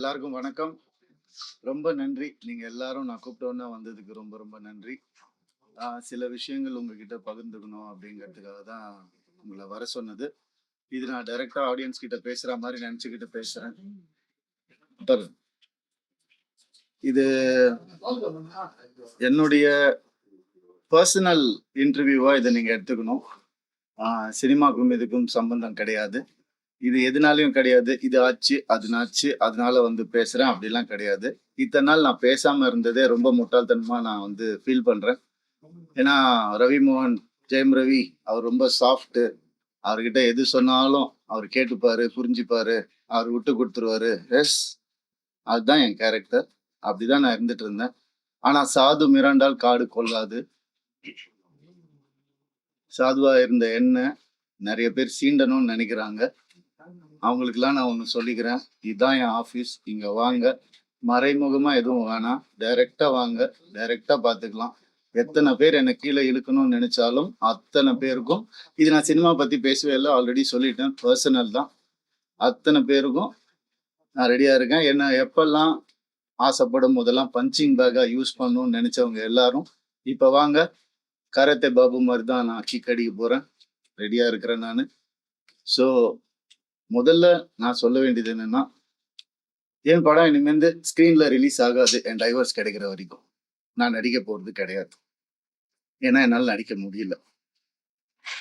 எல்லாருக்கும் வணக்கம். ரொம்ப நன்றி. நீங்க எல்லாரும் நான் கூப்பிட்டோன்னே வந்ததுக்கு ரொம்ப ரொம்ப நன்றி. சில விஷயங்கள் உங்ககிட்ட பகிர்ந்துக்கணும் அப்படிங்கிறதுக்காக தான் உங்கள வர சொன்னது. இது நான் டைரக்ட்டா ஆடியன்ஸ் கிட்ட பேசுற மாரி நெனச்சுக்கிட்டு பேசுறேன். பாருங்க. இது என்னுடைய பெர்சனல் இன்டர்வியூவா இத நீங்க எடுத்துக்கணும். சினிமாக்கும் இதுக்கும் சம்பந்தம் கிடையாது. இது எதுனாலயும் கிடையாது. இது ஆச்சு, அதுனாச்சு, அதனால வந்து பேசுறேன் அப்படிலாம் கிடையாது. இத்தன நாள் நான் பேசாம இருந்ததே ரொம்ப முட்டாள்தனமா நான் வந்து ஃபீல் பண்றேன். ஏன்னா, ரவி மோகன், ஜெயம் ரவி அவர் ரொம்ப சாஃப்ட்டு. அவர்கிட்ட எது சொன்னாலும் அவர் கேட்டுப்பாரு, புரிஞ்சுப்பாரு, அவர் விட்டு குடுத்துருவாரு. எஸ், அதுதான் என் கேரக்டர். அப்படிதான் நான் இருந்துட்டு இருந்தேன். ஆனா, சாது மிராண்டால் காடு கொள்ளாது. சாதுவா இருந்த என்ன நெறைய பேர் சீண்டணும்னு நெனைக்கிறாங்க. அவங்களுக்கெல்லாம் நான் ஒண்ணு சொல்லிக்கிறேன். இதான் என் ஆஃபீஸ். இங்க வாங்க. மறைமுகமா எதுவும் வேணாம். டைரக்ட்டா வாங்க. டைரக்ட்டா பார்த்துக்கலாம். எத்தன பேர் என்ன கீழ இழுக்கணும்னு நெனைச்சாலும், அத்தன பேருக்கும் இது நான் சினிமா பத்தி பேசவே இல்ல. ஆல்ரெடி சொல்லிட்டேன். பெர்சனல் தான். அத்தன பேருக்கும் நான் ரெடியா இருக்கேன். என்ன எப்பல்லாம் ஆசைப்படும் போதெல்லாம் பஞ்சிங் பேக்கா யூஸ் பண்ணணும்னு நெனைச்சவங்க எல்லாரும், இப்ப வாங்க. கராத்தே பாபு மாரி தான் நான் கிக் அடிக்க போறேன். ரெடியா இருக்கிறேன் நானு. ஸோ, முதல்ல நான் சொல்ல வேண்டியது என்னன்னா, என் படம் இனிமேந்து ஸ்க்ரீன்ல ரிலீஸ் ஆகாது. என் டைவர்ஸ் கிடைக்கிற வரைக்கும். நான் நடிக்க போறது கிடையாது. ஏன்னா, என்னால நடிக்க முடியல.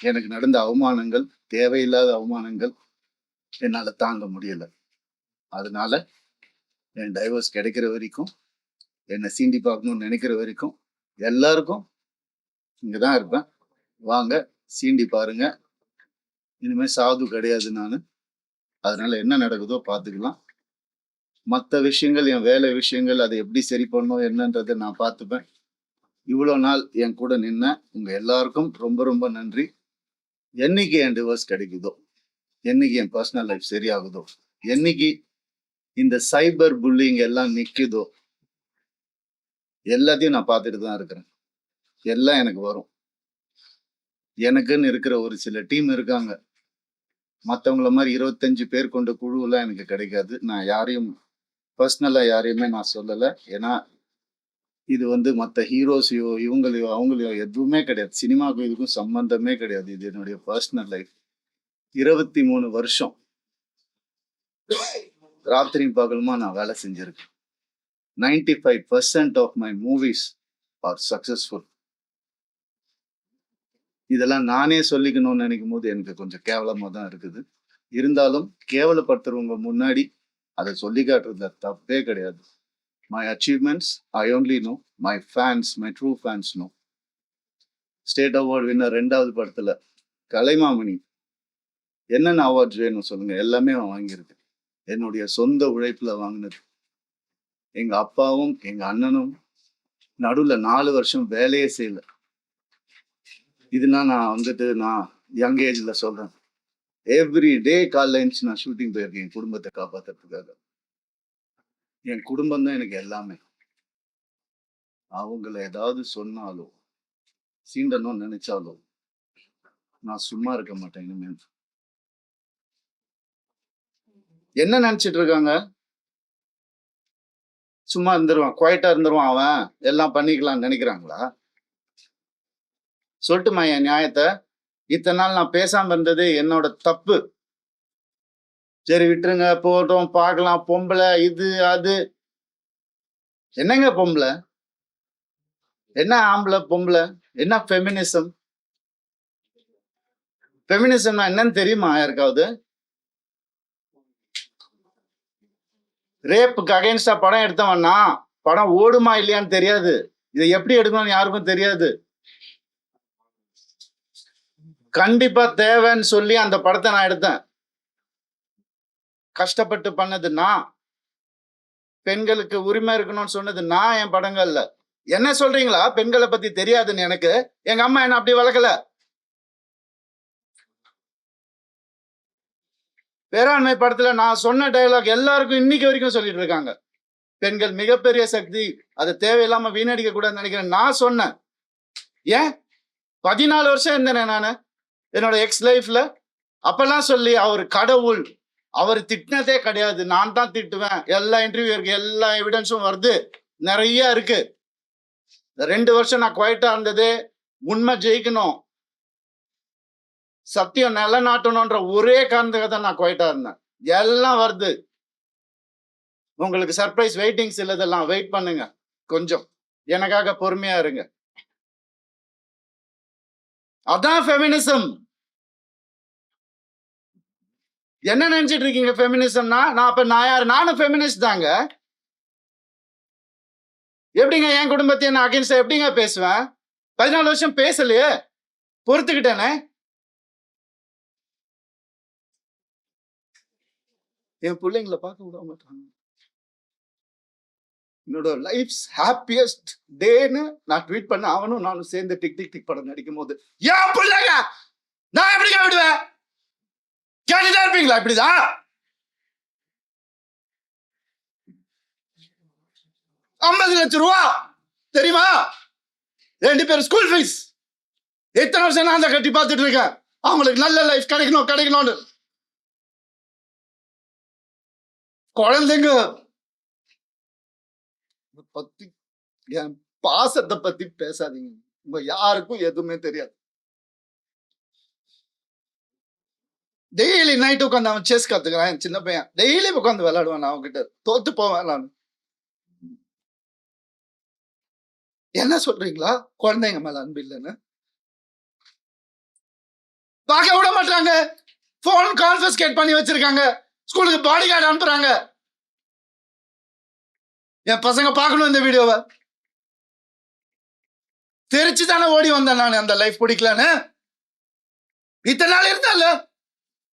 எனக்கு நடந்த அவமானங்கள், தேவையில்லாத அவமானங்கள் என்னால தாங்க முடியல. அதனால என் டைவர்ஸ் கிடைக்கிற வரைக்கும், என்ன சீண்டி பார்க்கணும்னு நினைக்கிற வரைக்கும், எல்லாருக்கும் இங்க தான் இருப்பேன். வாங்க, சீண்டி பாருங்க. இனிமே சாது கிடையாது நானு. அதனால என்ன நடக்குதோ பார்த்துக்கலாம். மத்த விஷயங்கள், என் வேலை விஷயங்கள், அதை எப்படி சரி பண்ணணும் என்னன்றத நான் பார்த்துப்பேன். இவ்வளோ நாள் என் கூட நின்ன உங்க எல்லாருக்கும் ரொம்ப ரொம்ப நன்றி. என்னைக்கு என் டிவோர்ஸ் கிடைக்குதோ, என்னைக்கு என் பர்சனல் லைஃப் சரியாகுதோ, என்னைக்கு இந்த சைபர் புல்லிங் எல்லாம் நிக்குதோ, எல்லாத்தையும் நான் பார்த்துட்டு தான் இருக்கிறேன். எல்லாம் எனக்கு வரும். எனக்குன்னு இருக்கிற ஒரு சில டீம் இருக்காங்க. மத்தவங்கள மாரி 25 பேர் கொண்ட குழுவெல்லாம் எனக்கு கிடைக்காது. நான் யாரையும் பர்சனலா யாரையுமே நான் சொல்லல. ஏன்னா, இது வந்து மத்த ஹீரோஸையோ, இவங்களையோ, அவங்களையோ எதுவுமே கிடையாது. சினிமாவுக்கும் இதுக்கும் சம்பந்தமே கிடையாது. இது என்னுடைய பர்சனல் லைஃப். 23 வருஷம் ராத்திரியும் பகலுமா நான் வேலை செஞ்சிருக்கேன். 95% of my movies are successful. இதெல்லாம் நானே சொல்லிக்கணும்னு நினைக்கும்போது எனக்கு கொஞ்சம் கேவலமா தான் இருக்குது. இருந்தாலும் கேவலப்படுத்துறவங்க முன்னாடி அத சொல்லி காட்டுறதுல தப்பே கிடையாது. My achievements I only know. My fans, my true fans know. State award winner 2வது படத்துல கலைமாமணி என்னென்ன அவார்ட்ஸ் வேணும் சொல்லுங்க? எல்லாமே அவன் வாங்கியிருக்கேன். என்னுடைய சொந்த உழைப்புல வாங்கினது. எங்க அப்பாவும், எங்க அண்ணனும் நடுவுல 4 வருஷம் வேலையே செய்யல. இதுனா நான் வந்துட்டு நான் யங் ஏஜ்ல சொல்றேன். எவ்ரி டே காலைல எந்திச்சு நான் ஷூட்டிங் போயிருக்கேன் என் குடும்பத்தை காப்பாத்துறதுக்காக. என் குடும்பம் தான் எனக்கு எல்லாமே. அவங்கள ஏதாவது சொன்னாலோ, சீண்டணும்னு நினைச்சாலோ, நான் சும்மா இருக்க மாட்டேன் இனிமேல். என்ன நினைச்சிட்டு இருக்காங்க? சும்மா இருந்துருவான், குவைட்டா இருந்துருவான் அவன், எல்லாம் பண்ணிக்கலாம்னு நினைக்கிறாங்களா? சொல்லட்டுமா என் நியாயத்த? இத்தனை நாள் நான் பேசாம இருந்தது என்னோட தப்பு. சரி விட்டுருங்க, போட்டோம், பார்க்கலாம், பொம்பளை, இது அது. என்னங்க பொம்பளை? என்ன ஆம்பளை பொம்பளை? என்ன ஃபெமினிசம்? ஃபெமினிசம்னா என்னன்னு தெரியுமா யாருக்காவது? ரேப்புக்கு அகைன்ஸ்டா படம் எடுத்தவன்னா படம் ஓடுமா இல்லையான்னு தெரியாது. இதை எப்படி எடுக்கணும்னு யாருக்கும் தெரியாது. கண்டிப்பா தேவைன்னு சொல்லி அந்த படத்தை நான் எடுத்தேன். கஷ்டப்பட்டு பண்ணது நான். பெண்களுக்கு உரிமை இருக்கணும்னு சொன்னது நான் என் படங்கள்ல. என்ன சொல்றீங்களா பெண்களை பத்தி தெரியாதுன்னு? எனக்கு எங்க அம்மா என்ன அப்படி வளர்க்கல. பேராண்மை படத்துல நான் சொன்ன டயலாக் எல்லாருக்கும் இன்னைக்கு வரைக்கும் சொல்லிட்டு இருக்காங்க. பெண்கள் மிகப்பெரிய சக்தி, அதை தேவையில்லாம வீணடிக்க கூடாதுன்னு நினைக்கிறேன். நான் சொன்னேன். ஏன் 14 வருஷம் இருந்தேனே நானு என்னோட எக்ஸ் லைஃப்ல. அப்பெல்லாம் சொல்லி அவர் கடவுள், அவர் திட்டினதே கிடையாது. நான் தான் திட்டுவேன். எல்லா இன்டர்வியூ இருக்கு, எல்லா எவிடன்ஸும் வருது, நிறைய இருக்கு. 2 வருஷம் நான் குவைட்டா இருந்தது உண்மை ஜெயிக்கணும், சத்தியம் நிலநாட்டணும்ன்ற ஒரே காரணத்துக்காக தான் நான் குவைட்டா இருந்தேன். எல்லாம் வருது. உங்களுக்கு சர்ப்ரைஸ் வெயிட்டிங்ஸ் இல்லதெல்லாம் வெயிட் பண்ணுங்க. கொஞ்சம் எனக்காக பொறுமையா இருங்க. அதான் ஃபெமினிசம். என்ன நினைச்சிட்டு இருக்கீங்க ஃபெமினிசம்னா? நான் யாரு? நானும் ஃபெமினிஸ்ட் தாங்க. எப்படிங்க என் குடும்பத்தை நான் அகைன்ஸ்டா எப்படிங்க பேசுவேன்? 14 வருஷம் பேசலையே, பொறுத்துக்கிட்டேனே. என் பிள்ளைங்களை பார்க்க விட மாட்டாங்க. என்னோட லைஃப்ஸ் ஹாப்பியஸ்ட் டேன்னு நான் ட்வீட் பண்ண, அவனும் நானும் சேர்ந்து டிக் டிக் டிக் படம் நடிக்கும் போது ஏன் பிள்ளைங்க நான் எப்படிங்க விடுவேன்? கேட்டுதான் இருப்பீங்களா? இப்படிதான் 50 லட்சம் ரூபா தெரியுமா? 2 பேர் ஸ்கூல் ஃபீஸ். எத்தனை வருஷம் நான் அதை கட்டி பார்த்துட்டு இருக்கேன். அவங்களுக்கு நல்ல லைஃப் கிடைக்கணும்னு. குழந்தைங்க பத்தி, என் பாசத்தை பத்தி பேசாதீங்க. உங்க யாருக்கும் எதுவுமே தெரியாது. டெய்லி நைட் உட்காந்து அவன் செஸ் கத்துக்கிறான். என் சின்ன பையன் டெய்லி உட்காந்து விளையாடுவான். நான் அவன்கிட்ட தோத்து போவேன். நான் என்ன சொல்றீங்களா? குழந்தைங்க மேல அன்பு இல்லைன்னு பார்க்க விட மாட்டாங்க. போன் கான்ஃபிஸ்கேட் பண்ணி வச்சிருக்காங்க. ஸ்கூலுக்கு பாடி கார்டு அனுப்புறாங்க. என் பசங்க பார்க்கணும் இந்த வீடியோவை. தெரிச்சு தானே ஓடி வந்தேன் நான். அந்த லைஃப் பிடிக்கலன்னு இத்தனை நாள் இருந்தால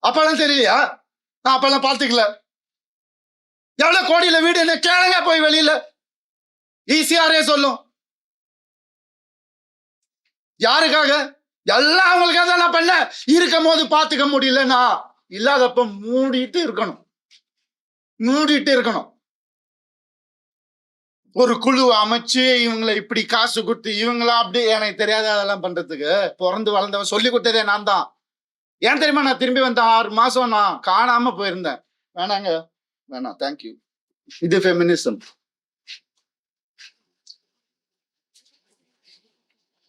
அப்பெல்லாம் தெரியலையா? நான் அப்பெல்லாம் பார்த்துக்கல. எவ்வளவு கோடியில வீடு என்ன கேளுங்க போய் வெளியில. ஈஸியாரே சொல்லும். யாருக்காக? எல்லாம் அவங்களுக்காக தான் நான் பண்ணேன். இருக்கும் போது பார்த்துக்க முடியலன்னா இல்லாதப்ப மூடிட்டு இருக்கணும். ஒரு குழு அமைச்சு இவங்களை இப்படி காசு கொடுத்து இவங்களா அப்படி எனக்கு தெரியாத அதெல்லாம் பண்றதுக்கு பிறந்து வளர்ந்தவன் சொல்லி கொடுத்ததே நான் தான். ஏன் தெரியுமா? நான் திரும்பி வந்தேன் 6 மாசம் நான் காணாம போயிருந்தேன். வேணாம் தேங்க்யூ. இது ஃபெமினிசம்.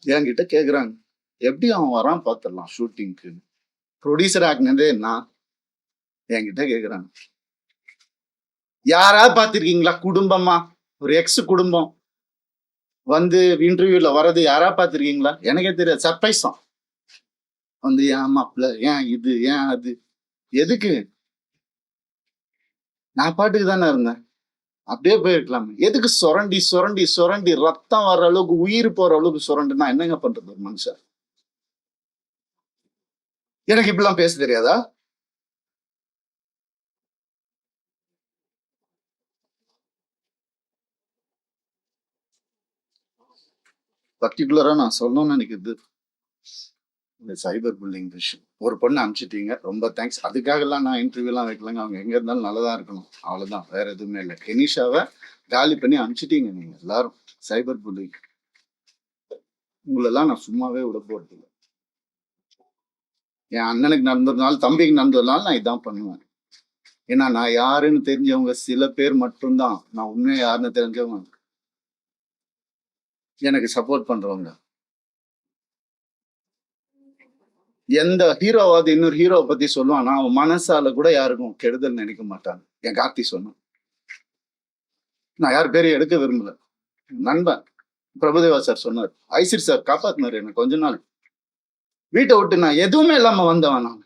என்கிட்ட கேக்குறாங்க எப்படி அவன் வரான் பார்த்துடலாம் ஷூட்டிங்க்கு. ப்ரொடியூசர் ஆக்குனதே நான். என்கிட்ட கேக்குறாங்க யாராவது பார்த்திருக்கீங்களா குடும்பமா? ஒரு எக்ஸ் குடும்பம் வந்து இன்டர்வியூல வர்றது யாரா பார்த்திருக்கீங்களா? எனக்கே தெரியாது. சர்ப்ரைஸ் தான். வந்து ஏன் மாப்பிள்ள, ஏன் இது, ஏன் அது, எதுக்கு? நான் பாட்டுக்கு தானே இருந்தேன். அப்படியே போயிருக்கலாம். எதுக்கு சுரண்டி ரத்தம் வர்ற அளவுக்கு, உயிர் போற அளவுக்கு சுரண்டுனா என்னங்க பண்றது ஒரு மனுஷன்? எனக்கு இப்படிலாம் பேச தெரியாதா? பர்டிகுலரா நான் சொல்லணும்னு நினைக்கிறது இந்த சைபர் புல்லிங் விஷயம். ஒரு பொண்ணு அனுப்பிச்சிட்டீங்க, ரொம்ப தேங்க்ஸ். அதுக்காகலாம் நான் இன்டர்வியூலாம் வைக்கலங்க. அவங்க எங்க இருந்தாலும் நல்லதா இருக்கணும், அவ்வளவுதான். வேற எதுவுமே இல்லை. கெனிஷாவை காலி பண்ணி அனுப்பிச்சிட்டீங்க நீங்க எல்லாரும். சைபர் புல்லிங் உங்களெல்லாம் நான் சும்மாவே விட போறது இல்லை. என் அண்ணனுக்கு நடந்ததுனால, தம்பிக்கு நடந்ததுனால நான் இதான் பண்ணுவேன். ஏன்னா நான் யாருன்னு தெரிஞ்சவங்க சில பேர் மட்டும்தான். நான் உண்மையா யாருன்னு தெரிஞ்சவங்க எனக்கு சப்போர்ட் பண்றவங்க. எந்த ஹீரோவாவது இன்னொரு ஹீரோவை பத்தி சொல்லுவான், அவன் மனசால கூட யாருக்கும் கெடுதல் நினைக்க மாட்டாங்க. என் கார்த்தி சொன்னான். நான் யார் பேரையும் எடுக்க விரும்பல. நண்பன் பிரபுதேவா சார் சொன்னார். ஐசிர் சார் காப்பாத்தினாரு எனக்கு. கொஞ்ச நாள் வீட்டை விட்டு நான் எதுவுமே இல்லாம வந்தவன் நான்.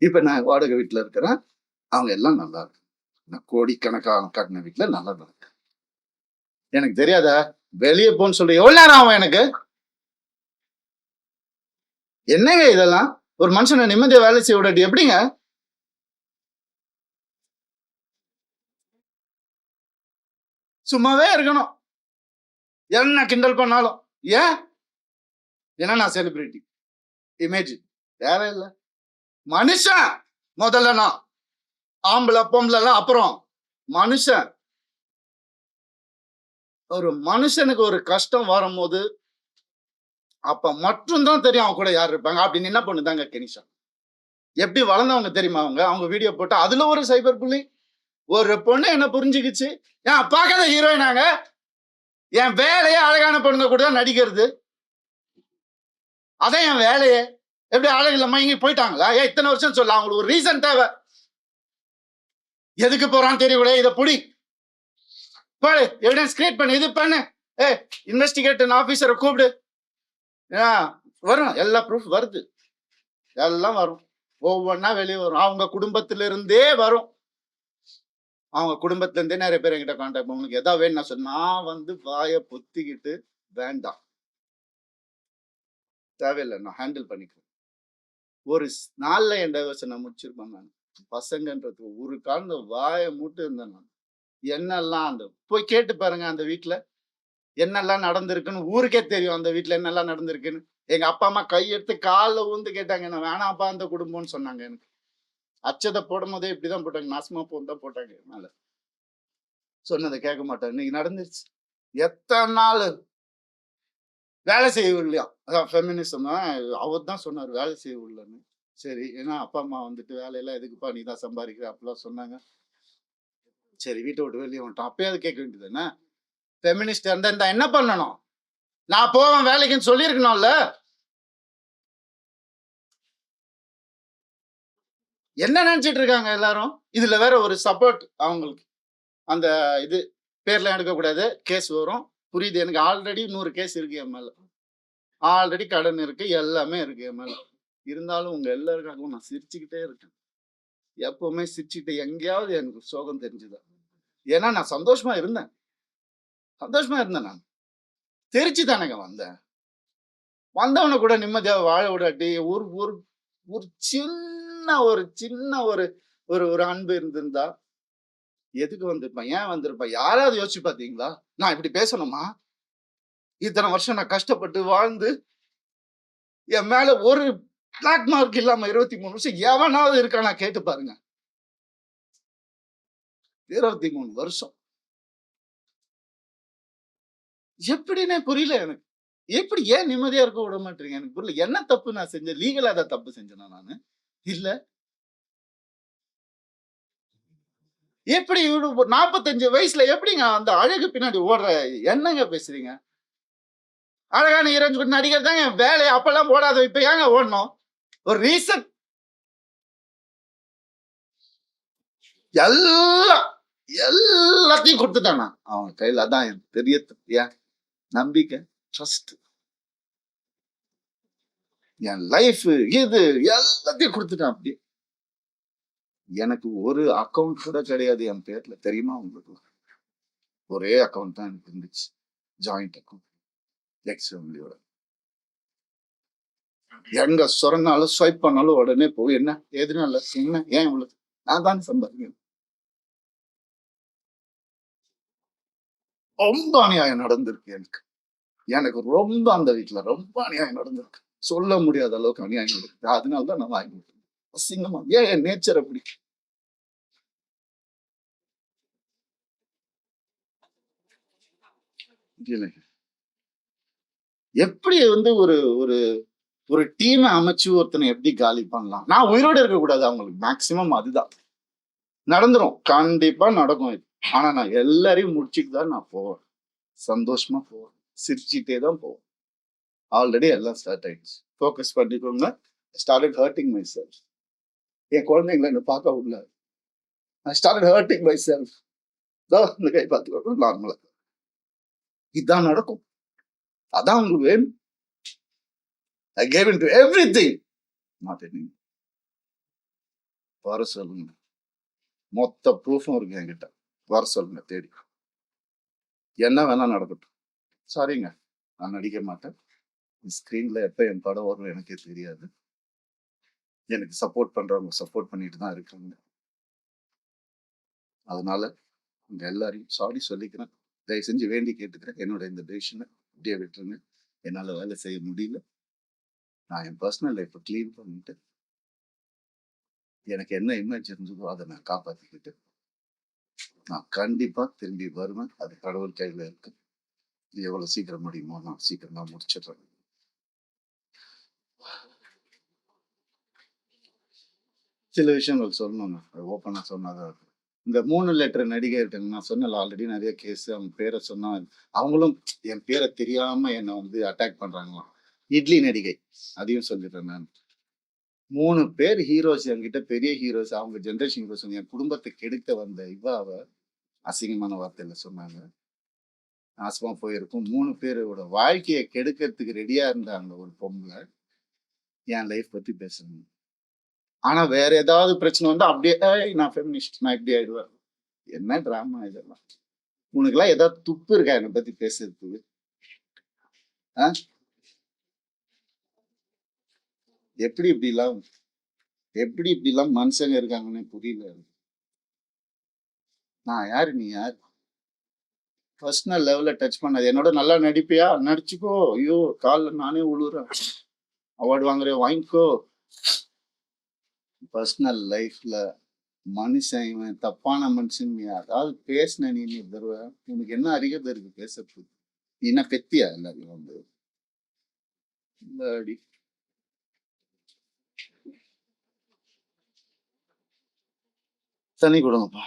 இப்ப நான் வாடகை வீட்டுல இருக்கிறேன். அவங்க எல்லாம் நல்லா இருக்கு. நான் கோடிக்கணக்கான கட்டின வீட்டுல நல்லா தான் இருக்கு. எனக்கு தெரியாத வெளியே போன்னு சொல்லி எவ்வளவு நேரம் ஆகும் எனக்கு? என்னங்க இதெல்லாம்? ஒரு மனுஷனை நிம்மதியா வேலை செய்ய விடாட்டி எப்படிங்க? சும்மாவே இருக்கணும். என்ன கிண்டல் பண்ணாலும் ஏன்? ஏன்னா நான் செலிபிரிட்டி இமேஜ் வேற இல்ல. மனுஷன் முதல்ல. நான் ஆம்பளை பொம்பளை அப்புறம் மனுஷன். ஒரு மனுஷனுக்கு ஒரு கஷ்டம் வரும்போது அப்ப மட்டும்தான் தெரியும் அவன் கூட யார் இருப்பாங்க. அப்படின்னு என்ன பண்ணுதாங்க கெனிஷா. எப்படி வளர்ந்தவங்க தெரியுமா அவங்க வீடியோ போட்டு அதுல ஒரு சைபர் புல்லிங். ஒரு பொண்ணு என்ன புரிஞ்சுக்கிச்சு, ஏன் பார்க்காத ஹீரோயினாங்க, என் வேலையே அழகான பொண்ணுங்க கூட தான் நடிக்கிறது, அதான் என் வேலையே. எப்படி அழகு இல்லாம இங்க போயிட்டாங்களா? இத்தனை வருஷம் சொல்ல அவங்களுக்கு ஒரு ரீசன் தேவை. எதுக்கு போறான்னு தெரியல, இதை புடி போடு, எவிடன்ஸ் கிரியேட் பண்ணு, இது பண்ணு, இன்வெஸ்டிகேஷன் ஆபீசரை கூப்பிடு, வரும் எல்லா ப்ரூஃப் வருது, எல்லாம் வரும், ஒவ்வொன்னா வெளியே வரும், அவங்க குடும்பத்திலிருந்தே வரும். அவங்க குடும்பத்துல இருந்தே நிறைய பேர் என்கிட்ட கான்டாக்ட், உங்களுக்கு எதாவது வேணும் நான் சொன்ன, நான் வந்து வாயை பொத்திக்கிட்டு வேண்டாம், தேவையில்லை, நான் ஹேண்டில் பண்ணிக்கிறேன். ஒரு நாள்ல என் டைவர்ஸை நான் முடிச்சிருப்பேன். நான் பசங்கன்றது ஒரு காலந்த வாயை மூட்டு இருந்தேன். நான் என்னெல்லாம் அந்த போய் கேட்டு பாருங்க, அந்த வீட்டுல என்னெல்லாம் நடந்திருக்குன்னு ஊருக்கே தெரியும். அந்த வீட்டுல என்னெல்லாம் நடந்திருக்குன்னு எங்க அப்பா அம்மா கையெடுத்து காலில் ஊந்து கேட்டாங்க, என்ன வேணாப்பா அந்த குடும்பம்னு சொன்னாங்க. எனக்கு அச்சதை போடும் போதே இப்படிதான் போட்டாங்க, நாசமா போதான் போட்டாங்க. மேல சொன்னதை கேட்க மாட்டாங்க. இன்னைக்கு நடந்துருச்சு. எத்தனை நாள் வேலை செய்யவில்லையா? அதான் ஃபெமினிசம். அவர் தான் சொன்னார் வேலை செய்யவில்லைன்னு. சரி, ஏன்னா அப்பா அம்மா வந்துட்டு வேலையெல்லாம் எதுக்குப்பா நீ தான் சம்பாதிக்கிற அப்படிலாம் சொன்னாங்க. சரி, வீட்டை விட்டு வெளியே வந்துட்டோம். அப்பயாவது கேட்க வேண்டியது என்ன? ஃபெமினிஸ்ட் இருந்தா என்ன பண்ணணும்? நான் போவேன் வேலைக்குன்னு சொல்லியிருக்கணும்ல. என்ன நினைச்சிட்டு இருக்காங்க எல்லாரும்? இதுல வேற ஒரு சப்போர்ட் அவங்களுக்கு. அந்த இது பேர்லாம் எடுக்கக்கூடாது, கேஸ் வரும். புரியுது எனக்கு. ஆல்ரெடி 100 கேஸ் இருக்கு என் மேல, ஆல்ரெடி கடன் இருக்கு, எல்லாமே இருக்கு என் மேல. இருந்தாலும் உங்க எல்லாருக்காகவும் நான் சிரிச்சுக்கிட்டே இருக்கேன். எப்பவுமே சிரிச்சுட்டு எங்கேயாவது எனக்கு சோகம் தெரிஞ்சுதா? ஏன்னா நான் சந்தோஷமா இருந்தேன், நான் தெரிச்சு தானேங்க வந்தேன். வந்தவனை கூட நிம்மதியா வாழ விடாட்டி ஒரு ஒரு ஒரு சின்ன ஒரு ஒரு அன்பு இருந்திருந்தா எதுக்கு வந்திருப்பேன்? ஏன் வந்திருப்பேன்? யாராவது யோசிச்சு பாத்தீங்களா? நான் இப்படி பேசணுமா? இத்தனை வருஷம் நான் கஷ்டப்பட்டு வாழ்ந்து என் மேல ஒரு பிளாக் மார்க் இல்லாம 23 வருஷம் எவனாவது இருக்கா? நான் கேட்டு பாருங்க. 23 வருஷம் எப்படின்னே புரியல எனக்கு. எப்படி ஏன் நிம்மதியா இருக்க விட மாட்டீங்க? எனக்கு புரியல. என்ன தப்பு நான் செஞ்சேன்? லீகலா ஏதாவது தப்பு செஞ்சேனா நானு? இல்ல. எப்படி 45 வயசுல எப்படிங்க அந்த அழகு பின்னாடி ஓடுற? என்னங்க பேசுறீங்க? அழகான ஹீரோயின் நடிகர் தாங்க என் வேலை. அப்பெல்லாம் ஓடாத, இப்ப ஏங்க ஓடணும்? ஒரு ரீசன். எல்லாத்தையும் கொடுத்துட்டானா அவன் கையில. அதான் எனக்கு தெரிய நம்பிக்கை, ட்ரஸ்ட், என் லைஃப், இது எல்லாத்தையும் கொடுத்துட்டான். அப்படி எனக்கு ஒரு அக்கௌண்ட் கூட கிடையாது என் பேர்ல, தெரியுமா உங்களுக்கு? ஒரே அக்கௌண்ட் தான் எனக்கு இருந்துச்சு, ஜாயிண்ட் அக்கௌண்ட், எக்ஸ் ஃபேமிலியோட. எங்க சொரனாலும் ஸ்வைப் பண்ணாலும் உடனே போய் என்ன எதுனால என்ன ஏன் இவ்வளவு, நான் தான் சம்பாதிக்கணும். ரொம்ப அநியாயம் நடந்திருக்கு எனக்கு. எனக்கு ரொம்ப அந்த வீட்டுல ரொம்ப அநியாயம் நடந்திருக்கு, சொல்ல முடியாத அளவுக்கு அநியாயம் நடக்குது. அதனாலதான் நான் வாங்கி அசிங்கமா. ஏன் என் நேச்சர் அப்படி. எப்படி வந்து ஒரு ஒரு ஒரு டீமை அமைச்சு ஒருத்தனை எப்படி காலி பண்ணலாம்? நான் உயிரோடு இருக்க கூடாது அவங்களுக்கு. மேக்சிமம் அதுதான் நடந்துரும், கண்டிப்பா நடக்கும் இது. ஆனா நான் எல்லாரையும் முடிச்சுட்டு தான் நான் போவேன், சந்தோஷமா போவேன், சிரிச்சுட்டே தான் போவேன். ஆல்ரெடி எல்லாம் ஸ்டார்ட் ஆயிடுச்சு. ஃபோக்கஸ் பண்ணிக்கோங்க. Started hurting myself. என் குழந்தைங்களை என்ன பார்க்க உள்ள I started hurting myself. இந்த கை பார்த்துக்கோ, நார்மலா இதான் நடக்கும். அதான் உங்களுக்கு வேணும். I gave into everything. Not any. வர சொல்லுங்க, மொத்த ப்ரூஃபும் இருக்கு என்கிட்ட. வர சொல்லுங்க தேடி, என்ன வேணா நடக்கட்டும். சாரிங்க, நான் நடிக்க மாட்டேன். ஸ்கிரீன்ல எப்ப என் படம் வரும் எனக்கே தெரியாது. எனக்கு சப்போர்ட் பண்றவங்க சப்போர்ட் பண்ணிட்டு தான் இருக்காங்க. அதனால உங்க எல்லாரையும் சாரி சொல்லிக்கிறேன். தயவு செஞ்சு வேண்டி கேட்டுக்கிறேன், என்னோட இந்த டெசிஷனை இப்படியே விட்டுருங்க. என்னால வேலை செய்ய முடியல. நான் என் பர்சனல் லைஃப்பை கிளீன் பண்ணிட்டு எனக்கு என்ன இமேஜ் இருந்ததோ அதை நான் காப்பாத்திக்கிட்டு நான் கண்டிப்பா திரும்பி வருவேன். அது கடவுள் கையில இருக்கு. இது எவ்வளவு சீக்கிரம் முடியுமோ நான் சீக்கிரம் தான் முடிச்சிடுறேன். சில விஷயங்கள் சொல்லணும். ஓப்பனா சொன்னாதான் இருக்கும். இந்த 3 லெட்டர் நடிகர்கள் நான் சொன்னேன்ல ஆல்ரெடி நெறைய கேஸ். அவங்க பேர சொன்னா அவங்களும் என் பேர தெரியாம என்ன வந்து அட்டாக் பண்றாங்களாம். இட்லி நடிகை. அதையும் சொல்லிடுறேன் நான். 3 பேர் ஹீரோஸ் என்கிட்ட பெரிய ஹீரோஸ். அவங்க ஜெனரேஷன் ஹீரோஸ். என் குடும்பத்த கெடுக்க வந்த அவ அசிங்கமான வார்த்தையில சொன்னாங்க. நாசமா போயிருக்கும். 3 பேரோட வாழ்க்கைய கெடுக்கிறதுக்கு ரெடியா இருந்தாங்க ஒரு பொம்பள. என் லைஃப் பத்தி பேசணும். ஆனா வேற ஏதாவது பிரச்சனை வந்தா அப்படியே ஏய் நான் ஃபெமினிஸ்ட் நான் இப்படி ஆயிடுவேன். என்ன டிராமா இதெல்லாம். உனக்கெல்லாம் ஏதாவது துப்பு இருக்கா என்னை பத்தி பேசுறதுக்கு? ஆ? எப்படி இப்படிலாம் மனுஷங்க இருக்காங்கன்னு புரியல. நான் யாரு நீ யாரு? பர்சனல் லெவல்ல டச் பண்ணாது. என்னோட நல்லா நடிப்பியா? நடிச்சுக்கோ. ஐயோ! கால்ல நானே விழுறேன். அவார்டு வாங்குறியா? வாங்கிக்கோ. பர்சனல் லைஃப்ல மனுஷன் இவன் தப்பான மனுஷன் யாராவது பேசின நீ தருவ உனக்கு என்ன அறிகதை இருக்கு பேசுறதுக்கு? நீ என்ன பெத்தியா எல்லாரையும் வந்து அடி தண்ணி கொடுங்கப்பா.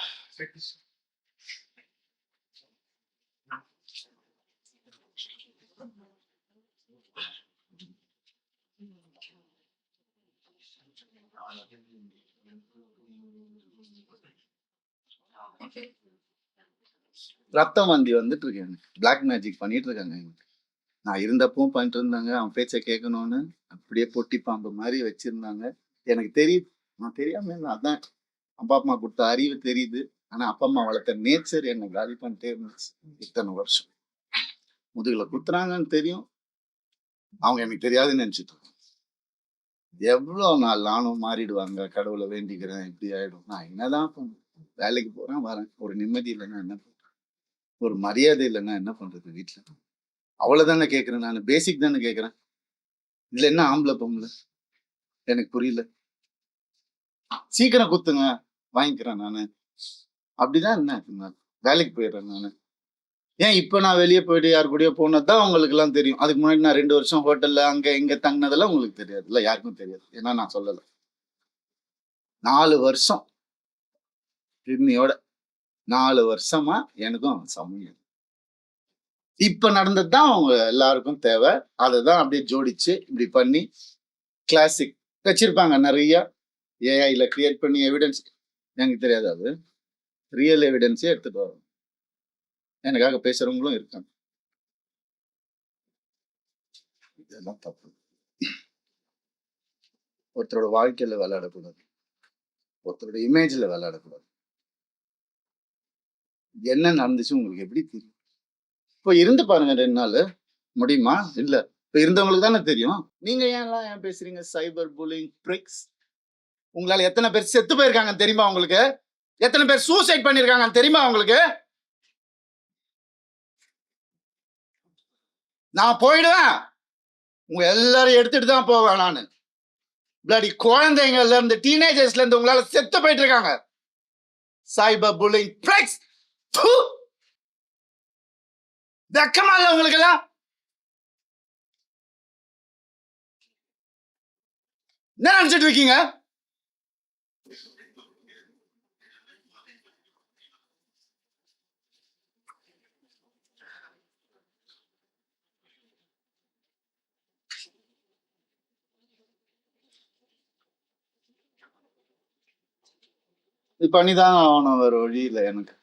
ரத்தம் வண்டி வந்துட்டு இருக்கேன். பிளாக் மேஜிக் பண்ணிட்டு இருக்காங்க. நான் இருந்தப்பவும் பண்ணிட்டு இருந்தாங்க. அவன் பேச்சை கேட்கணும்னு அப்படியே பொட்டி பாம்பு மாதிரி வச்சிருந்தாங்க. எனக்கு தெரியுது. நான் தெரியாம இல்லை. அதான் அப்பா அம்மா கொடுத்த அறிவு தெரியுது. ஆனா அப்பா அம்மா வளர்த்த நேச்சர் என்ன காலி பண்ணிட்டே இருந்துச்சு இத்தனை வருஷம். முதுகுல குத்துறாங்கன்னு தெரியும். அவங்க எனக்கு தெரியாதுன்னு நினைச்சிட்டு இருக்காங்க. எவ்வளவு நாள் நானும் மாறிடுவாங்க கடவுளை வேண்டிக்கிறேன் இப்படி ஆயிடும். நான் என்னதான் பண்றேன்? வேலைக்கு போறேன் வரேன். ஒரு நிம்மதி இல்லைன்னா என்ன பண்றேன்? ஒரு மரியாதை இல்லைன்னா என்ன பண்றது வீட்டுல? அவ்வளவுதானே கேக்குறேன். நான் பேசிக் தானே கேக்குறேன். இதுல என்ன ஆம்பளை பொம்பளை எனக்கு புரியல. சீக்கிரம் குத்துங்க வாங்கிக்கிறேன் நானு. அப்படிதான் என்ன வேலைக்கு போயிடுறேன் நானு. ஏன் இப்ப நான் வெளியே போயிட்டு யாரு கூடயோ போனதுதான் உங்களுக்கு எல்லாம் தெரியும். அதுக்கு முன்னாடி நான் 2 வருஷம் ஹோட்டல்ல அங்க இங்க தங்கினதெல்லாம் உங்களுக்கு தெரியாது இல்ல, யாருக்கும் தெரியாது. ஏன்னா நான் சொல்லல. 4 வருஷம் இன்னையோட 4 வருஷமா எனக்கும் சமயம். இப்ப நடந்ததுதான் அவங்க எல்லாருக்கும் தேவை. அததான் அப்படியே ஜோடிச்சு இப்படி பண்ணி கிளாசிக் வச்சிருப்பாங்க நிறைய. ஏஐல கிரியேட் பண்ணி எவிடன்ஸ் எனக்கு தெரியாது. அது ரியல் எவிடன்ஸே எடுத்துட்டு வரும். எனக்காக பேசுறவங்களும் இருக்காங்க. இதெல்லாம் தப்பு. ஒருத்தரோட வாழ்க்கையில விளையாடக்கூடாது. ஒருத்தரோட இமேஜ்ல விளையாடக்கூடாது. என்ன நடந்துச்சு உங்களுக்கு எப்படி தெரியும்? இப்போ இருந்து பாருங்க 2 நாள் முடியுமா? இல்ல. இப்ப இருந்தவங்களுக்கு தானே தெரியும். நீங்க ஏன் பேசுறீங்க? சைபர் புல்லிங் பிரிக்ஸ். உங்களால எத்தனை பேர் செத்து போயிருக்காங்க தெரியுமா உங்களுக்கு? எத்தனை பேர் சூசைட் பண்ணிருக்காங்க தெரியுமா உங்களுக்கு? நான் போயிடுவேன். உங்க எல்லாரும் எடுத்துட்டு தான் போவேன் நானு. பிளடி குழந்தைங்கள்ல இருந்து டீனேஜர்ஸ்ல இருந்து உங்களால செத்து போயிட்டு இருக்காங்க. சைபர் புல்லிங் பிரிக்ஸ். வெக்கமா இல்ல உங்களுக்கு எல்லாம்? என்ன நினைச்சிட்டு இருக்கீங்க? இது பண்ணிதான் ஆகணும், வேற வழி இல்லை எனக்கு.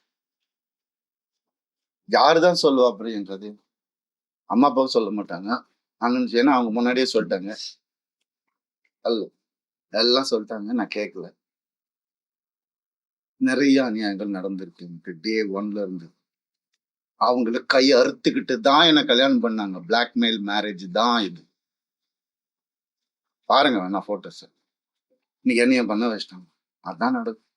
யாருதான் சொல்லுவா அப்புறம் என் கதையை? அம்மா அப்பாவும் சொல்ல மாட்டாங்க. அண்ணன் ஏன்னா அவங்க முன்னாடியே சொல்லிட்டாங்க. எல்லாம் சொல்லிட்டாங்க. நான் கேட்கல. நிறைய அநியாயங்கள் நடந்திருக்கு எனக்கு டே 1ல இருந்து. அவங்கள கை அறுத்துக்கிட்டு தான் என்ன கல்யாணம் பண்ணாங்க. பிளாக்மெயில் மேரேஜ் தான் இது. பாருங்க வேணா போட்டோஸ். இன்னைக்கு என்னையும் பண்ண வச்சிட்டாங்க. அதான் நடக்கும்.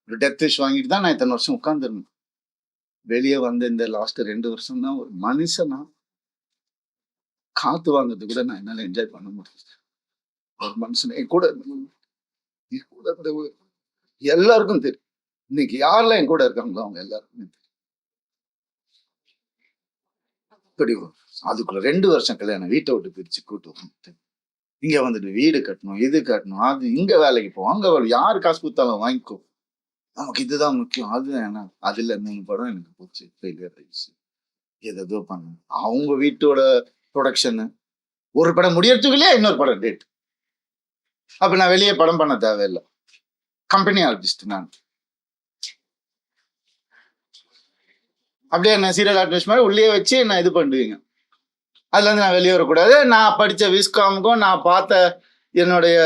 ஒரு டெத் விஷ் வாங்கிட்டு தான் நான் இத்தனை வருஷம் உட்கார்ந்துருந்தேன். வெளியே வந்து இந்த லாஸ்ட் 2 வருஷம் தான் ஒரு மனுஷனா காத்து வாங்குறது கூட நான் என்னால என்ஜாய் பண்ண முடியல. ஒரு மனுஷன் என் கூட எல்லாருக்கும் தெரியும். இன்னைக்கு யாரெல்லாம் என் கூட இருக்காங்களோ அவங்க எல்லாருக்குமே தெரியும். இப்படி அதுக்குள்ள 2 வருஷம் கல்யாணம் வீட்டை விட்டு பிரிச்சு கூட்டு வந்து இங்க வந்துட்டு வீடு கட்டணும், இது கட்டணும், அது இங்க வேலைக்கு போ, அங்க வேலை, யாரு காசு கொடுத்தாலும் வாங்கிக்கோ, நமக்கு இதுதான் முக்கியம். அது என்ன, அதுல 3 படம் எனக்கு போச்சு, ஃபெயிலியர் ஆயிடுச்சு. ஏதோ பண்ண அவங்க வீட்டோட ப்ரொடக்ஷன், ஒரு படம் முடியறதுக்குள்ளே இன்னொரு படம் டேட். அப்ப நான் வெளியே படம் பண்ண தேவையில்லை, கம்பெனி ஆர்டிஸ்ட் நான். அப்படியே என்ன சீரியல் ஆர்டிஸ்ட் மாதிரி உள்ளே வச்சு என்ன இது பண்ணுவீங்க. அதுல இருந்து நான் வெளியே வரக்கூடாது. நான் படிச்ச விஸ்காமுக்கும் நான் பார்த்த என்னுடைய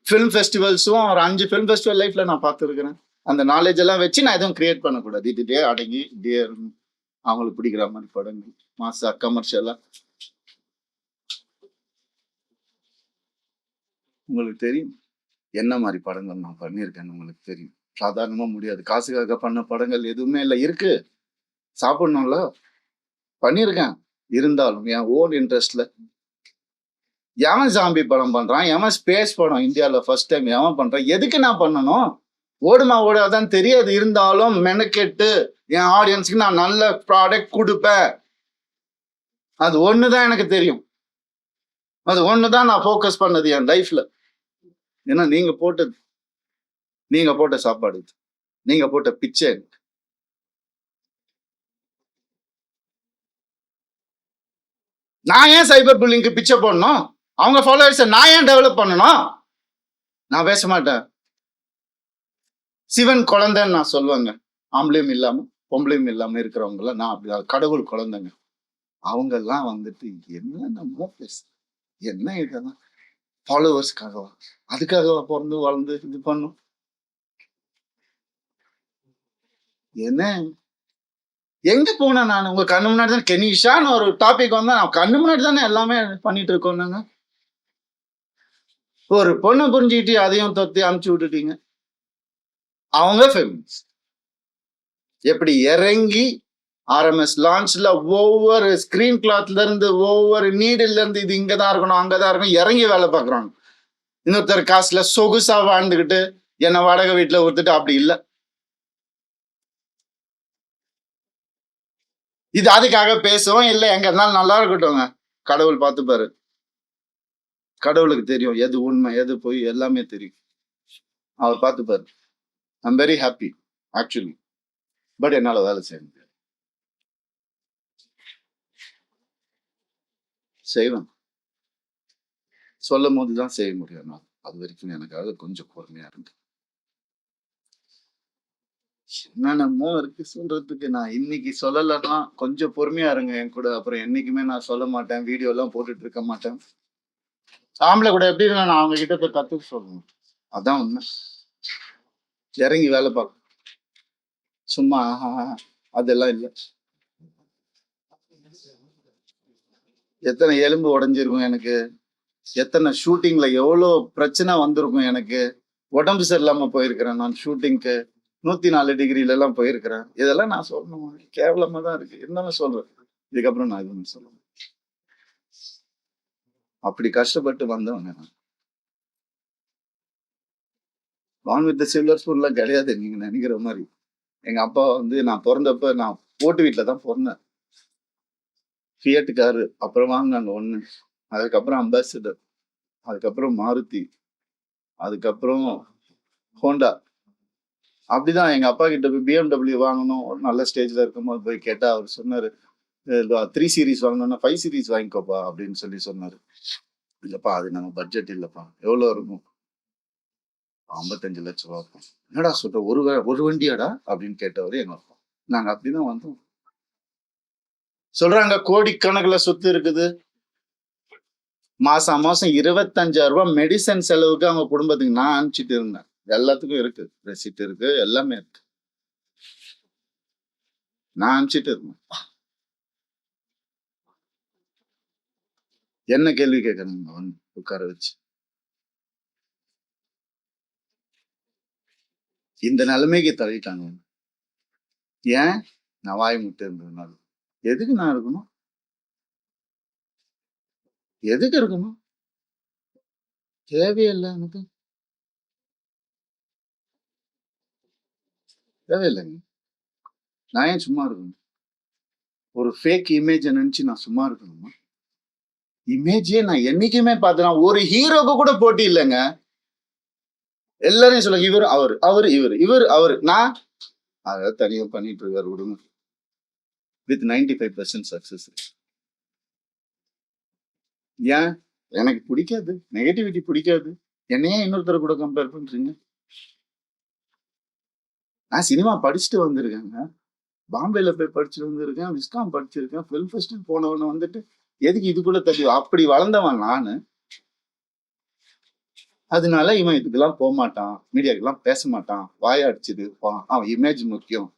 ஃபிலிம் ஃபெஸ்டிவல்ஸும் ஒரு 5 ஃபிலிம் ஃபெஸ்டிவல் லைஃப்ல நான் பார்த்துருக்கிறேன். அந்த நாலேஜ் எல்லாம் வச்சு நான் எதுவும் கிரியேட் பண்ணக்கூடாது. இதுட்டே அடங்கி இப்படியே அவங்களுக்கு பிடிக்கிற மாதிரி படங்கள், மாசா கமர்ஷியலா. உங்களுக்கு தெரியும் என்ன மாதிரி படங்கள் நான் பண்ணியிருக்கேன்னு உங்களுக்கு தெரியும். சாதாரணமா முடியாது. காசுக்காக பண்ண படங்கள் எதுவுமே இல்லை. இருக்கு, சாப்பிடணும்ல, பண்ணியிருக்கேன். இருந்தாலும் என் ஓன் இன்ட்ரெஸ்ட்ல எவன் ஜாம்பி படம் பண்றான், எவன் ஸ்பேஸ் படம் இந்தியாவில் ஃபர்ஸ்ட் டைம் எவன் பண்றான், எதுக்கு நான் பண்ணணும்? ஓடுமா ஓடாதான் தெரியாது. இருந்தாலும் மெனக்கெட்டு என் ஆடியன்ஸுக்கு நான் நல்ல ப்ராடக்ட் கொடுப்பேன். அது ஒண்ணுதான் எனக்கு தெரியும். அது ஒண்ணுதான் நான் ஃபோக்கஸ் பண்ணது என் லைஃப்ல. ஏன்னா நீங்க போட்ட சாப்பாடு, நீங்க போட்ட பிச்சை. நான் ஏன் சைபர் புல்லிங்க்கு பிச்சை போடணும்? அவங்க ஃபாலோவர்ஸை நான் ஏன் டெவலப் பண்ணணும்? நான் பேச மாட்டேன். சிவன் குழந்தைன்னு நான் சொல்லுவேங்க. ஆம்பளையும் இல்லாம பொம்பளையும் இல்லாம இருக்கிறவங்கள நான் அப்படி கடவுள் குழந்தைங்க. அவங்க எல்லாம் வந்துட்டு என்னென்னமோ பேச, என்ன இதெல்லாம் ஃபாலோவர்ஸ்க்காகவா? அதுக்காகவா பிறந்து வளர்ந்து இது பண்ணும்? என்ன எங்க போனேன் நான்? உங்க கண்ணு முன்னாடி தான் கெனிஷான்னு ஒரு டாபிக் வந்தா நான் கண்ணு முன்னாடி தானே எல்லாமே பண்ணிட்டு இருக்கோம். நாங்க ஒரு பொண்ணை புரிஞ்சுக்கிட்டு அதையும் தொத்தி அமுச்சு விட்டுட்டீங்க. அவங்க ஃபெமினிஸ்ட் எப்படி இறங்கி ஆர்எம்எஸ் லான்ச்ல ஒவ்வொரு ஸ்கிரீன் கிளாத்ல இருந்து ஒவ்வொரு நீடில் இருந்து இது இங்கதான் இருக்கணும் அங்கதான் இருக்கணும் இறங்கி வேலை பார்க்குறாங்க. இன்னொருத்தர் காசுல சொகுசா வாழ்ந்துகிட்டு என்ன வாடகை வீட்டுல ஒருத்துட்டு அப்படி இல்லை. இது அதுக்காக பேசுவோம் இல்லை, எங்க இருந்தாலும் நல்லா இருக்கட்டும்ங்க. கடவுள் பார்த்துப்பாரு. கடவுளுக்கு தெரியும் எது உண்மை எது போய் எல்லாமே தெரியும். அவர் பார்த்துப்பாரு. I'm very happy actually. But என்னால வேலை செய்ய முடியாது. செய்வேன், சொல்லும் போதுதான் செய்ய முடியும். அது வரைக்கும் எனக்காக கொஞ்சம் பொறுமையா இருக்கு. என்னென்னமோ இருக்கு சொல்றதுக்கு. நான் இன்னைக்கு சொல்லலைன்னா கொஞ்சம் பொறுமையா இருங்க என் கூட. அப்புறம் என்னைக்குமே நான் சொல்ல மாட்டேன், வீடியோ எல்லாம் போட்டுட்டு இருக்க மாட்டேன். ஆம்பளை கூட எப்படி இருந்தா நான் அவங்க கிட்ட போய் கத்துக்க சொல்லணும். அதான் உண்மை. இறங்கி வேலை பார்க்க சும்மா அதெல்லாம் இல்லை. எத்தனை எலும்பு உடைஞ்சிருக்கும் எனக்கு, எத்தனை ஷூட்டிங்ல எவ்வளோ பிரச்சனை வந்திருக்கும் எனக்கு. உடம்பு சரியில்லாம போயிருக்கிறேன் நான் ஷூட்டிங்க்கு. 104 டிகிரில எல்லாம் போயிருக்கிறேன். இதெல்லாம் நான் சொல்லணும்? கேவலமா தான் இருக்கு. இருந்தாலும் சொல்றேன். இதுக்கப்புறம் நான் எதுவும் சொல்லுவேன். அப்படி கஷ்டப்பட்டு வந்தவங்க நான். வான் வித் சில்வர் ஸ்பூன்ல கிடையாது நீங்க நினைக்கிற மாதிரி. எங்க அப்பா வந்து நான் பிறந்தப்ப நான் போட்டு வீட்டுல தான் பிறந்தேன். ஃபியட் காரு அப்புறம் வாங்கினாங்க ஒண்ணு, அதுக்கப்புறம் அம்பாசிடர், அதுக்கப்புறம் மாருதி, அதுக்கப்புறம் ஹோண்டா. அப்படிதான் எங்க அப்பா கிட்ட போய் BMW வாங்கணும் நல்ல ஸ்டேஜ்ல இருக்கும்போது போய் கேட்டா அவர் சொன்னாரு 3 சீரீஸ் வாங்கணும்னா 5 சீரீஸ் வாங்கிக்கோப்பா அப்படின்னு சொன்னாரு. இல்லப்பா அது நம்ம பட்ஜெட் இல்லப்பா. எவ்வளவு இருக்கும்? 55 லட்சம் ரூபா. என்னடா சொல்ற, ஒரு வண்டியாடா அப்படின்னு கேட்டவரு எங்க அப்பா. நாங்க அப்படிதான் வந்தோம். சொல்றாங்க கோடிக்கணக்கில் சொத்து இருக்குது. மாசம் 25,000 ரூபாய் மெடிசன் செலவுக்கு அவங்க குடும்பத்துக்கு நான் அனுப்பிச்சிட்டு இருந்தேன். எல்லாத்துக்கும் இருக்கு, ரெசிப்ட் இருக்கு, எல்லாமே இருக்கு. நான் அனுப்பிச்சிட்டு இருந்தேன். என்ன கேள்வி கேட்கறாங்க வந்து உட்கார வச்சு? இந்த நிலைமைக்கு தள்ளிட்டாங்க. ஏன்? நான் வாய் முட்டு இருந்ததுனால. எதுக்கு நான் இருக்கணும்? எதுக்கு இருக்கணும்? தேவையில்லை எனக்கு, தேவையில்லைங்க. நான் ஏன் சும்மா இருக்கணும்? ஒரு ஃபேக் இமேஜ் நினைச்சு நான் சும்மா இருக்கணுமா? இமேஜே நான் என்னைக்குமே பார்த்தேன். ஒரு ஹீரோக்கு கூட போட்டி இல்லைங்க. எல்லாரையும் சொல்லுங்க, இவர் அவரு, அவரு இவரு, இவர் அவரு. நான் அதை தனியா பண்ணிட்டு இருக்காரு விடுங்க. With 95% success. ஏன்? எனக்கு பிடிக்காது, நெகட்டிவிட்டி பிடிக்காது. என்னையே இன்னொருத்தர் கூட கம்பேர் பண்றீங்க? நான் சினிமா படிச்சுட்டு வந்திருக்கேங்க. பாம்பேல போய் படிச்சுட்டு வந்திருக்கேன், விஸ்காம் படிச்சிருக்கேன், ஃபிலிம் ஃபெஸ்டிவல் போனவன வந்துட்டு எதுக்கு இது கூட தெரியும்? அப்படி வளர்ந்தவன் நானு. அதனால இவன் இதுக்கெல்லாம் போக மாட்டான், மீடியாக்கெல்லாம் பேச மாட்டான், வாய அடிச்சுது, அவன் இமேஜ் முக்கியம்.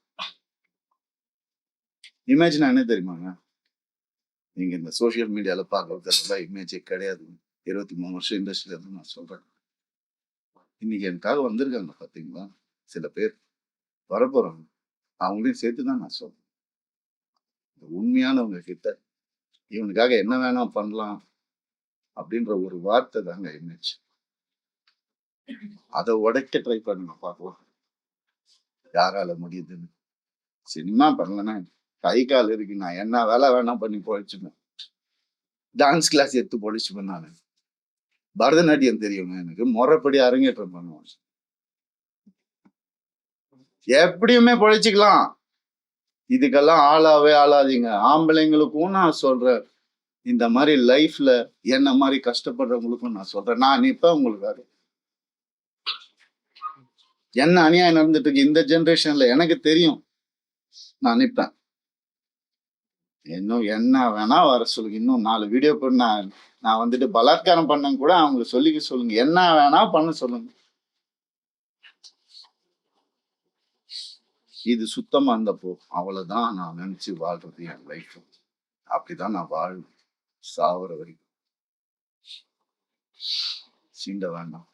இமேஜ்னா என்ன தெரியுமாங்க? நீங்க இந்த சோசியல் மீடியால பார்க்கறதெல்லாம் இமேஜே கிடையாது. 23 வருஷம் இண்டஸ்ட்ரியில இருந்து நான் சொல்றேன். இன்னைக்கு எனக்காக வந்திருக்காங்க பாத்தீங்களா சில பேர், வரப்போறாங்க. அவங்களையும் சேர்த்து தான் நான் சொல்றேன். உண்மையானவங்க கிட்ட இவனுக்காக என்ன வேணா பண்ணலாம் அப்படின்ற ஒரு வார்த்தை தாங்க இமேஜ். அதை உடைக்க ட்ரை பண்ணுங்க, பார்க்கலாம் யாரால முடியுதுன்னு. சினிமா பண்ணலன்னா கை கால் இருக்கு, நான் என்ன வேலை வேணா பண்ணி பொழைச்சுப்பேன். டான்ஸ் கிளாஸ் எடுத்து பொழைச்சுப்பேன். நான் பரதநாட்டியம் தெரியுங்க எனக்கு, முறைப்படி அரங்கேற்றம் பண்ணுவேன். எப்படியுமே பொழைச்சிக்கலாம். இதுக்கெல்லாம் ஆளாவே ஆளாதீங்க. ஆம்பளைங்களுக்கும் நான் சொல்றேன், இந்த மாதிரி லைஃப்ல என்ன மாதிரி கஷ்டப்படுறவங்களுக்கும் நான் சொல்றேன். நான் நிப்பேன் உங்களுக்காக. என்ன அநியாயம் நடந்துட்டு இருக்கு இந்த ஜெனரேஷன்ல எனக்கு தெரியும். நான் நிப்பேன். இன்னும் என்ன வேணா வர சொல்லுங்க. இன்னும் 4 வீடியோ போட்டு நான் வந்துட்டு பலாத்காரம் பண்ண கூட அவங்க சொல்லிக்க சொல்லுங்க. என்ன வேணா பண்ண சொல்லுங்க. இது சுத்தமா இருந்தப்போ அவ்வளவுதான் நான் நினைச்சு வாழ்றது என் லைஃப். அப்படிதான் நான் வாழ்வேன் சாவர வரைக்கும். சீண்ட வேண்டாம்.